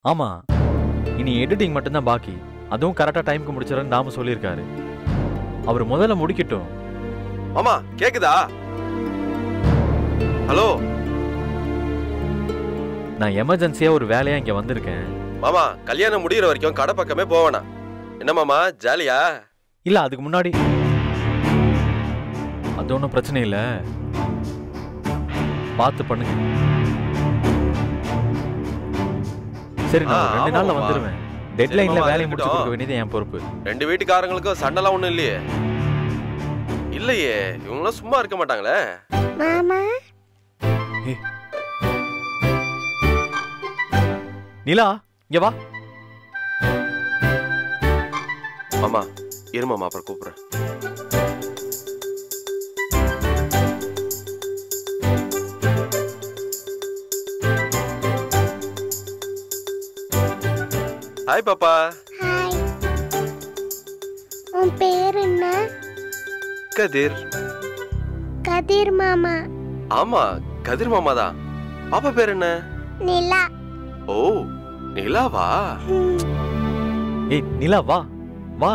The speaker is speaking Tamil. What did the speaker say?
ஆமா, இனி எடிட்டிங் மட்டும்தான் பாக்கி. அதுவும் கரெக்டா டைமுக்கு முடிச்சிடறேன்னு நாம சொல்லியிருக்காரு. அவர் முதல்ல முடிக்கட்டும். மாமா கேக்குதா? ஹலோ, நான் எமர்ஜென்சியா ஒரு வேலையா இங்க வந்திருக்கேன். மாமா கல்யாணம் முடிகிற வரைக்கும் கடை பக்கமே போவேனா? என்ன மாமா ஜாலியா? இல்ல, அதுக்கு முன்னாடி அது ஒன்றும் பிரச்சனை இல்லை, பார்த்து பண்ணுங்க. சரி, நான் 2 நாள்ல வந்துருவேன். டெட்லைன்ல வேலையை முடிச்சு கொடுக்க வேண்டியது என் பொறுப்பு. 2 வீட்டுக்காரங்களுக்கும் சண்டைலாம் ஒண்ணும் இல்லையே? இல்லையே, இவங்களாம் சும்மா இருக்க மாட்டாங்களே. மாமா நிலா, இங்க வா. மாமா இரு மாமா, அப்புறம் கூப்பிடுறேன். ஹாய் பாப்பா. ஹாய். உன் பேர் என்ன? கதிர். கதிர் மாமா. ஆமா, கதிர் மாமா தான். பாப்பா பேர் என்ன? நிலா. ஓ, நிலாவா? ஏய் நிலா, வா வா.